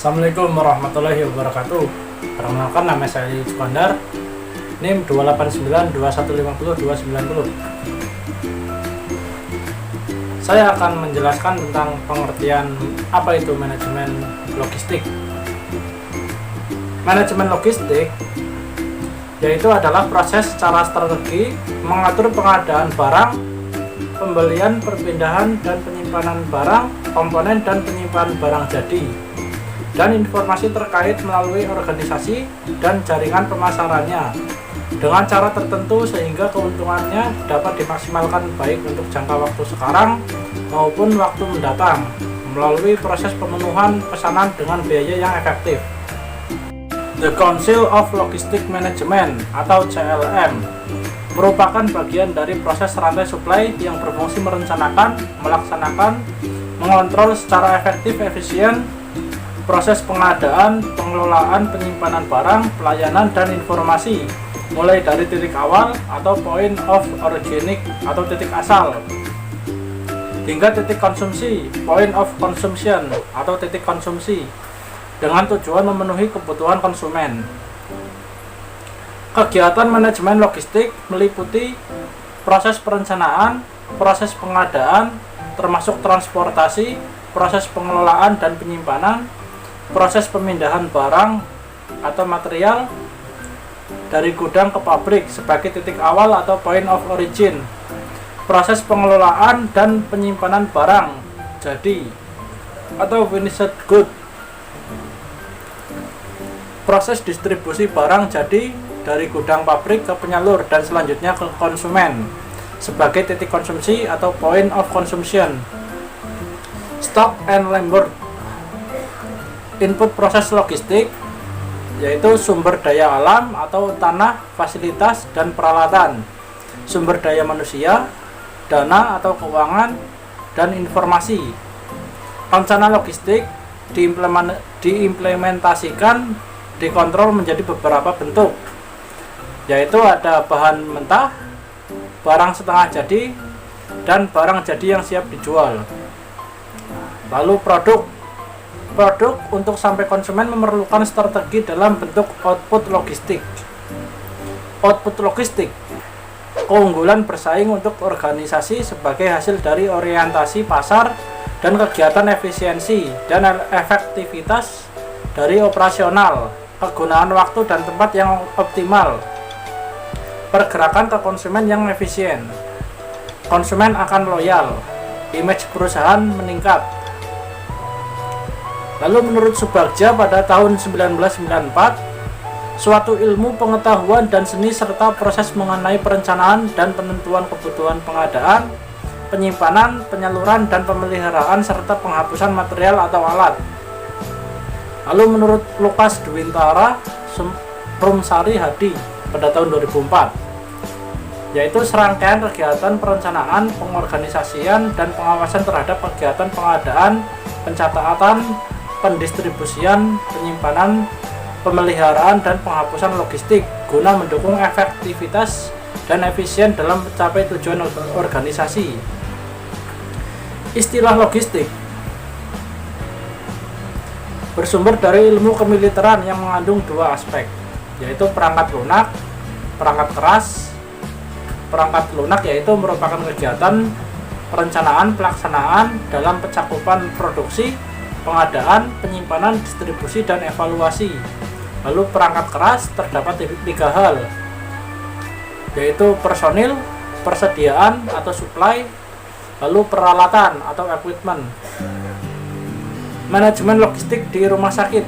Assalamualaikum warahmatullahi wabarakatuh. Perkenalkan, nama saya Iskandar, NIM 2892150 290. Saya akan menjelaskan tentang pengertian apa itu manajemen logistik. Manajemen logistik yaitu adalah proses secara strategi mengatur pengadaan barang, pembelian, perpindahan, dan penyimpanan barang, komponen, dan penyimpanan barang jadi, dan informasi terkait melalui organisasi dan jaringan pemasarannya dengan cara tertentu sehingga keuntungannya dapat dimaksimalkan baik untuk jangka waktu sekarang maupun waktu mendatang melalui proses pemenuhan pesanan dengan biaya yang efektif. The Council of Logistic Management atau CLM merupakan bagian dari proses rantai supply yang berfungsi merencanakan, melaksanakan, mengontrol secara efisien proses pengadaan, pengelolaan, penyimpanan barang, pelayanan, dan informasi mulai dari titik awal atau point of origin atau titik asal hingga titik konsumsi, point of consumption atau titik konsumsi, dengan tujuan memenuhi kebutuhan konsumen. Kegiatan manajemen logistik meliputi proses perencanaan, proses pengadaan, termasuk transportasi, proses pengelolaan dan penyimpanan, proses pemindahan barang atau material dari gudang ke pabrik sebagai titik awal atau point of origin, proses pengelolaan dan penyimpanan barang jadi atau finished good, proses distribusi barang jadi dari gudang pabrik ke penyalur dan selanjutnya ke konsumen sebagai titik konsumsi atau point of consumption. Stock and labor. Input proses logistik yaitu sumber daya alam atau tanah, fasilitas, dan peralatan, sumber daya manusia, dana atau keuangan, dan informasi. Rencana logistik diimplementasikan, dikontrol menjadi beberapa bentuk, yaitu ada bahan mentah, barang setengah jadi, dan barang jadi yang siap dijual. Lalu produk untuk sampai konsumen memerlukan strategi dalam bentuk output logistik. Output logistik, keunggulan bersaing untuk organisasi sebagai hasil dari orientasi pasar dan kegiatan efisiensi dan efektivitas dari operasional, kegunaan waktu dan tempat yang optimal, pergerakan ke konsumen yang efisien, konsumen akan loyal, image perusahaan meningkat. Lalu menurut Subagja pada tahun 1994, suatu ilmu pengetahuan dan seni serta proses mengenai perencanaan dan penentuan kebutuhan pengadaan, penyimpanan, penyaluran, dan pemeliharaan serta penghapusan material atau alat. Lalu menurut Lukas Dwintara Rumsari Hadi pada tahun 2004, yaitu serangkaian kegiatan perencanaan, pengorganisasian, dan pengawasan terhadap kegiatan pengadaan, pencatatan, pendistribusian, penyimpanan, pemeliharaan, dan penghapusan logistik guna mendukung efektivitas dan efisien dalam mencapai tujuan organisasi. Istilah logistik bersumber dari ilmu kemiliteran yang mengandung dua aspek, yaitu perangkat lunak, perangkat keras. Perangkat lunak yaitu merupakan kegiatan perencanaan pelaksanaan dalam pencakupan produksi, pengadaan, penyimpanan, distribusi, dan evaluasi. Lalu perangkat keras terdapat tiga hal, yaitu personil, persediaan atau supply, lalu peralatan atau equipment. Manajemen logistik di rumah sakit.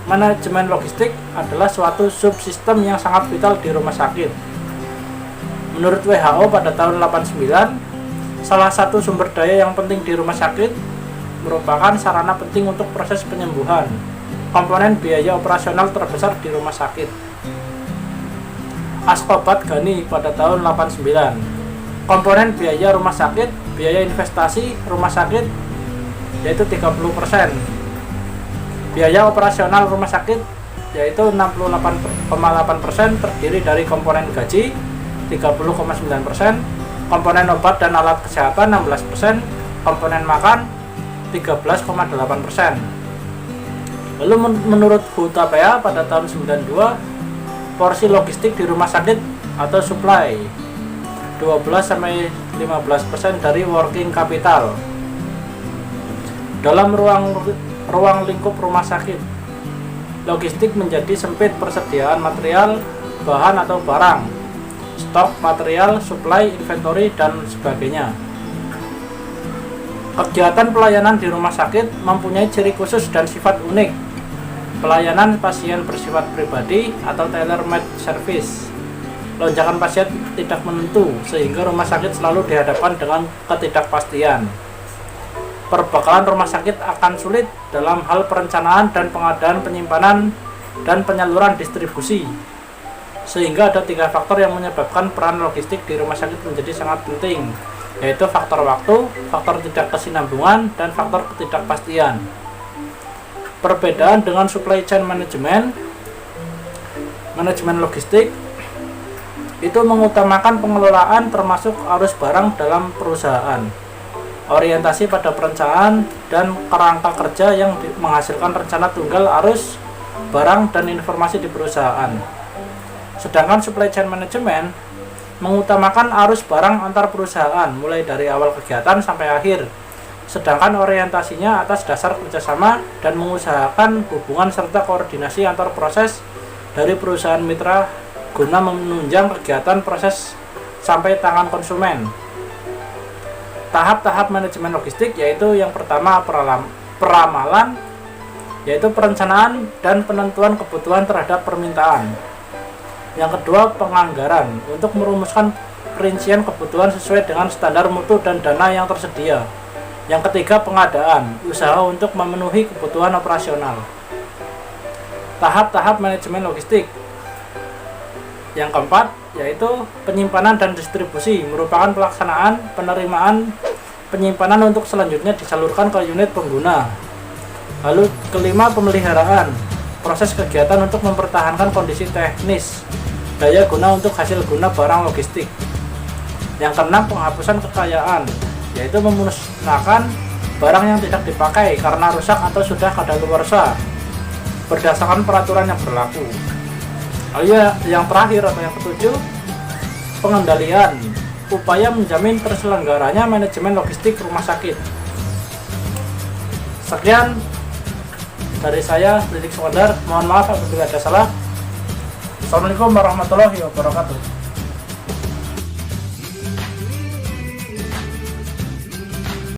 Manajemen logistik adalah suatu subsistem yang sangat vital di rumah sakit. Menurut WHO pada tahun 89, salah satu sumber daya yang penting di rumah sakit merupakan sarana penting untuk proses penyembuhan, komponen biaya operasional terbesar di rumah sakit. Askobat Ghani pada tahun 89, komponen biaya rumah sakit, biaya investasi rumah sakit yaitu 30%, biaya operasional rumah sakit yaitu 68,8% terdiri dari komponen gaji 30,9%, komponen obat dan alat kesehatan 16%, komponen makan 13,8%. Lalu menurut Hutapea pada tahun 92, porsi logistik di rumah sakit atau supply 12-15% dari working capital. Dalam ruang lingkup rumah sakit, logistik menjadi sempit. Persediaan material, bahan atau barang, stok material, supply, inventory, dan sebagainya. Kegiatan pelayanan di rumah sakit mempunyai ciri khusus dan sifat unik. Pelayanan pasien bersifat pribadi atau tailor-made service. Lonjakan pasien tidak menentu, sehingga rumah sakit selalu dihadapkan dengan ketidakpastian. Perbekalan rumah sakit akan sulit dalam hal perencanaan dan pengadaan, penyimpanan, dan penyaluran distribusi. Sehingga ada 3 faktor yang menyebabkan peran logistik di rumah sakit menjadi sangat penting, yaitu faktor waktu, faktor tidak kesinambungan, dan faktor ketidakpastian. Perbedaan dengan supply chain management, manajemen logistik itu mengutamakan pengelolaan termasuk arus barang dalam perusahaan, orientasi pada perencanaan, dan kerangka kerja yang menghasilkan rencana tunggal arus barang dan informasi di perusahaan. Sedangkan supply chain management mengutamakan arus barang antar perusahaan mulai dari awal kegiatan sampai akhir, sedangkan orientasinya atas dasar kerjasama dan mengusahakan hubungan serta koordinasi antar proses dari perusahaan mitra guna menunjang kegiatan proses sampai tangan konsumen. Tahap-tahap manajemen logistik yaitu yang pertama peramalan, yaitu perencanaan dan penentuan kebutuhan terhadap permintaan. Yang kedua penganggaran, untuk merumuskan perincian kebutuhan sesuai dengan standar mutu dan dana yang tersedia. Yang ketiga pengadaan, usaha untuk memenuhi kebutuhan operasional. Tahap-tahap manajemen logistik. Yang keempat yaitu penyimpanan dan distribusi, merupakan pelaksanaan penerimaan penyimpanan untuk selanjutnya disalurkan ke unit pengguna. Lalu kelima pemeliharaan, proses kegiatan untuk mempertahankan kondisi teknis daya guna untuk hasil guna barang logistik. Yang keenam penghapusan kekayaan, yaitu memusnahkan barang yang tidak dipakai karena rusak atau sudah kadaluarsa berdasarkan peraturan yang berlaku. Lalu yang terakhir atau yang ketujuh, pengendalian, upaya menjamin terselenggaranya manajemen logistik rumah sakit. Sekian dari saya, Didik Sukandar. Mohon maaf apabila ada salah. Assalamualaikum warahmatullahi wabarakatuh.